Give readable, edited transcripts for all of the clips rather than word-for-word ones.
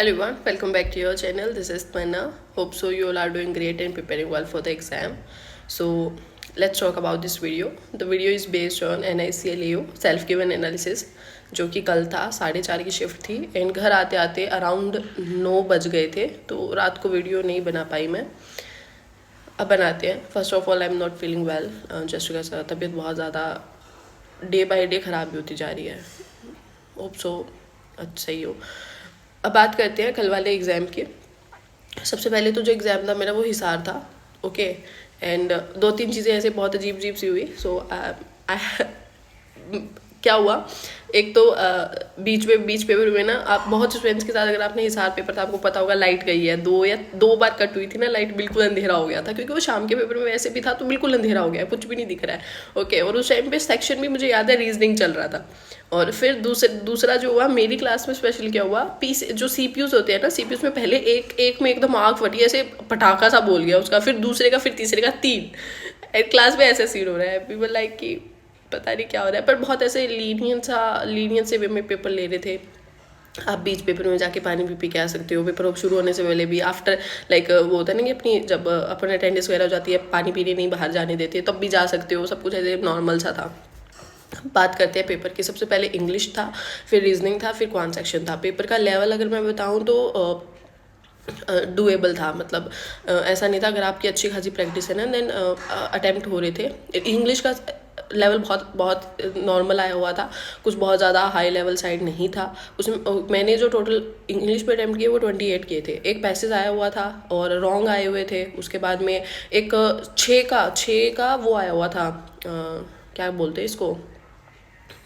Everyone, welcome back to your channel. This is Tmanna. Hope so you all are doing great and preparing well for the exam. So let's talk about this video. The video is based on NICLAO self given analysis, जो कि कल था 4:30 की shift थी and घर आते आते around 9 बज गए थे, तो रात को वीडियो नहीं बना पाई मैं. अब बनाते हैं. First of all I am not feeling well, just because तबीयत बहुत ज़्यादा डे बाई डे ख़राब भी होती जा रही है. होप सो अच्छा ही हो. अब बात करते हैं कल वाले एग्ज़ाम की. सबसे पहले तो जो एग्ज़ाम था मेरा वो हिसार था. ओके एंड दो तीन चीज़ें ऐसे बहुत अजीब अजीब सी हुई. सो क्या हुआ, एक तो बीच पेपर में ना, आप बहुत स्टूडेंट्स के साथ अगर आपने हिसार पेपर था आपको पता होगा लाइट गई है, दो बार कट हुई थी ना लाइट, बिल्कुल अंधेरा हो गया था क्योंकि वो शाम के पेपर में वैसे भी था तो बिल्कुल अंधेरा हो गया, कुछ भी नहीं दिख रहा है. ओके और उस टाइम पे सेक्शन भी मुझे याद है रीजनिंग चल रहा था. और फिर दूसरा जो हुआ मेरी क्लास में स्पेशल क्या हुआ, जो सीपीयूज होते हैं ना, सीपीयूज में पहले एक में एकदम आग फटी, ऐसे पटाखा सा बोल गया उसका, फिर दूसरे का, फिर तीसरे का 3. क्लास में ऐसा सीन हो रहा है. पीपल लाइक कि पता नहीं क्या हो रहा है, पर बहुत ऐसे लीनियंट से वे में पेपर ले रहे थे. आप बीच पेपर में जाके पानी भी पी के आ सकते हो. पेपर शुरू होने से पहले भी, आफ्टर लाइक वो होता है ना कि अपनी जब अपन अटेंडेंस वगैरह हो जाती है, पानी पीने नहीं बाहर जाने देते, तब भी जा सकते हो. सब कुछ ऐसे नॉर्मल सा था. बात करते हैं पेपर की. सबसे पहले इंग्लिश था, फिर रीजनिंग था, फिर क्वांट सेक्शन था. पेपर का लेवल अगर मैं बताऊँ तो डूएबल था. मतलब ऐसा नहीं था, अगर आपकी अच्छी खासी प्रैक्टिस है ना देन अटैम्प्ट हो रहे थे. इंग्लिश का लेवल बहुत नॉर्मल आया हुआ था, कुछ बहुत ज़्यादा हाई लेवल साइड नहीं था. उसमें मैंने जो टोटल इंग्लिश पे अटैम्प्ट किए वो 28 किए थे. एक पैसेज आया हुआ था और रॉन्ग आए हुए थे. उसके बाद में एक 6 का वो आया हुआ था, क्या बोलते हैं इसको,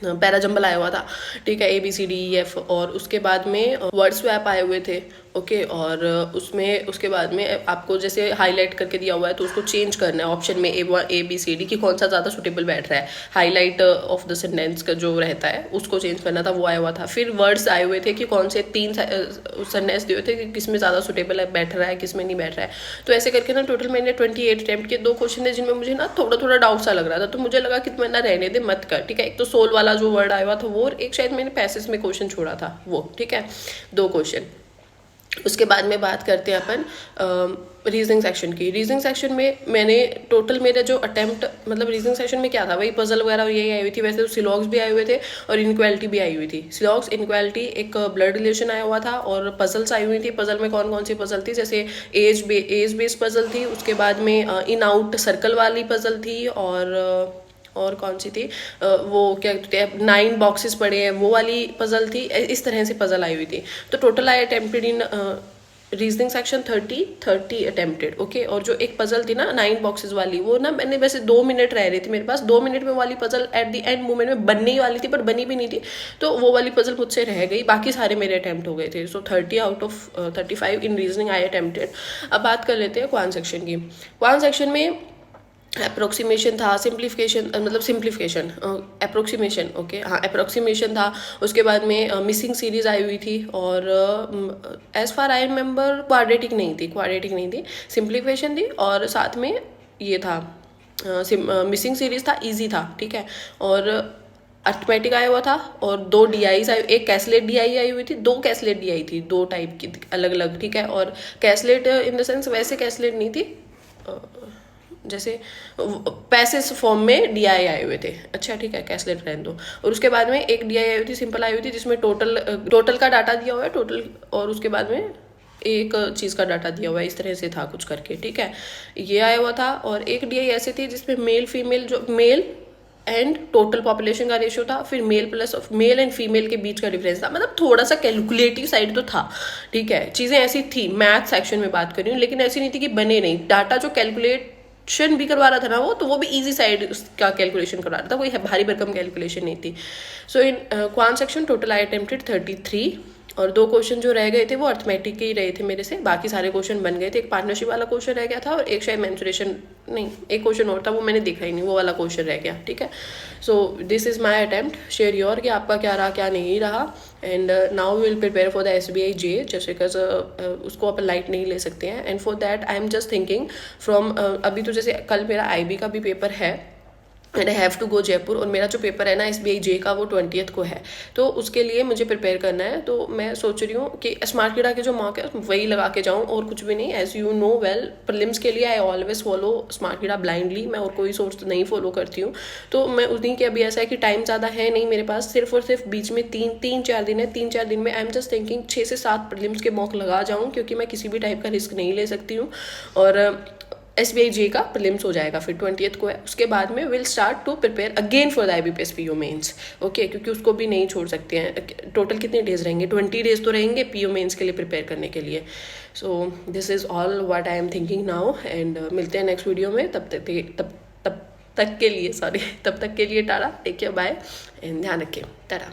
पैराजंबल आया हुआ था. ठीक है, ABCDEF. और उसके बाद में वर्ड स्वैप आए हुए थे. ओके और उसमें उसके बाद में आपको जैसे हाईलाइट करके दिया हुआ है तो उसको चेंज करना है ऑप्शन में ABCD की कौन सा ज़्यादा सुटेबल बैठ रहा है. हाईलाइट ऑफ द सेंटेंस का जो रहता है उसको चेंज करना था, वो आया हुआ था. फिर वर्ड्स आए हुए थे कि कौन से 3 सेंटेंस दिए हुए थे कि किस में ज़्यादा सुटेबल है, बैठ रहा है, किस में नहीं बैठ रहा है. तो ऐसे करके ना टोटल मैंने 28 अटैम्प्ट किए. 2 क्वेश्चन थे जिनमें मुझे ना थोड़ा डाउट सा लग रहा था, तो मुझे लगा कि मैं ना रहने दे, मत कर. ठीक है, एक तो सोल वाला जो वर्ड आया हुआ था वो, और एक शायद मैंने पैसेज में क्वेश्चन छोड़ा था वो. ठीक है, 2 क्वेश्चन. उसके बाद में बात करते हैं अपन रीजनिंग सेक्शन की. रीजनिंग सेक्शन में मैंने टोटल मेरा जो अटेम्प्ट, मतलब रीजनिंग सेक्शन में क्या था, वही पजल वगैरह यही आई हुई थी. वैसे तो सिलॉग्स भी आए हुए थे और इनक्वालिटी भी आई हुई थी. सिलॉग्स, इनक्वालिटी, एक ब्लड रिलेशन आया हुआ था और पजल्स आई हुई थी. पजल में कौन कौन सी पजल थी, जैसे एज बेस्ड पजल थी. उसके बाद में इन आउट सर्कल वाली पजल थी. और कौन सी थी, वो क्या कहते हैं, 9 बॉक्सेस पड़े हैं वो वाली पजल थी. इस तरह से पजल आई हुई थी. तो total I attempted in reasoning section 30 attempted. Okay और जो एक पजल थी ना 9 बॉक्सेस वाली, वो ना मैंने वैसे 2 मिनट रह रही थी मेरे पास, 2 मिनट में वाली puzzle at the end moment में बनने ही वाली थी बट बनी भी नहीं थी, तो वो वाली पजल मुझसे रह गई. बाकी सारे मेरे अटेम्प्ट हो गए थे. सो 30 out of 35 in reasoning I attempted. अब बात कर लेते हैं क्वांट सेक्शन की. क्वांट सेक्शन में अप्रोक्सीमेशन था, सिंप्लीफिकेशन, मतलब सिंप्लीफिकेशन, अप्रोक्सीमेशन. ओके हाँ, अप्रोक्सीमेशन था. उसके बाद में मिसिंग सीरीज आई हुई थी. और as far I remember quadratic नहीं थी, सिंप्लीफिकेशन थी. और साथ में ये था मिसिंग सीरीज था, इजी था. ठीक है, और अर्थमेटिक आया हुआ था. और 2 DIs आई, एक कैसलेट DI आई हुई थी, 2 कैसलेट DI थी, 2 टाइप की अलग अलग. ठीक है, और कैसलेट इन द सेंस वैसे कैसलेट नहीं थी, जैसे पैसेज फॉर्म में DI आए हुए थे. अच्छा ठीक है, कैसलेट रहने दो. और उसके बाद में एक DI आई हुई थी, सिंपल आई हुई थी, जिसमें टोटल का डाटा दिया हुआ है, टोटल, और उसके बाद में एक चीज़ का डाटा दिया हुआ है. इस तरह से था कुछ करके. ठीक है, ये आया हुआ था. और एक DI ऐसी थी जिसमें मेल फीमेल, जो मेल एंड टोटल पॉपुलेशन का रेशियो था, फिर मेल एंड फीमेल के बीच का डिफरेंस था. मतलब थोड़ा सा कैलकुलेटिव साइड तो था. ठीक है, चीज़ें ऐसी थी, मैथ सेक्शन में बात कर रही हूँ, लेकिन ऐसी नहीं थी कि बने नहीं. डाटा जो कैलकुलेशन भी करवा रहा था ना वो भी इजी साइड का कैलकुलेशन करवा रहा था, कोई भारी भरकम कैलकुलेशन नहीं थी. So in quant section total I attempted 33. और 2 क्वेश्चन जो रह गए थे वो अर्थमेटिक के ही रहे थे मेरे से, बाकी सारे क्वेश्चन बन गए थे. एक पार्टनरशिप वाला क्वेश्चन रह गया था और एक शायद मेंसुरेशन, नहीं एक क्वेश्चन और था वो मैंने देखा ही नहीं, वो वाला क्वेश्चन रह गया. ठीक है, सो this is my attempt. Share your कि आपका क्या रहा क्या नहीं रहा. And now will prepare for the SBI J, जैसे बिकॉज उसको अपन लाइट नहीं ले सकते हैं. And for that I am just thinking from, अभी तो जैसे कल मेरा IB का भी पेपर है, and I have to go Jaipur. और मेरा जो पेपर है ना SBI जे का वो 20th को है, तो उसके लिए मुझे प्रिपेयर करना है। तो मैं सोच रही हूँ कि स्मार्ट किडा के जो मार्क है वही लगा के जाऊँ और कुछ भी नहीं। As you know well, prelims के लिए I always follow smart Keeda blindly, मैं और कोई सोर्स नहीं फॉलो करती हूँ। तो मैं उन्हीं के, अभी ऐसा है कि टाइम ज़्यादा है नहीं मेरे पास, सिर्फ और सिर्फ बीच में 3-4 दिन है। 3-4 दिन में आई एम जस्ट थिंकिंग 6 से 7 प्रीलिम्स के मॉक लगा जाऊँ, क्योंकि मैं किसी भी टाइप का रिस्क नहीं ले सकती हूँ। और SBI जे का प्रीलिम्स हो जाएगा फिर 20th को है। उसके बाद में will start to prepare again for the IBPS PO mains. Okay, क्योंकि उसको भी नहीं छोड़ सकते हैं। टोटल कितने डेज रहेंगे? 20 डेज तो रहेंगे PO मेंस के लिए प्रिपेयर करने के लिए। So this is all what I am thinking now, and मिलते हैं नेक्स्ट वीडियो में। तब तक के लिए tata, take care, bye, and ध्यान रखें, टाटा।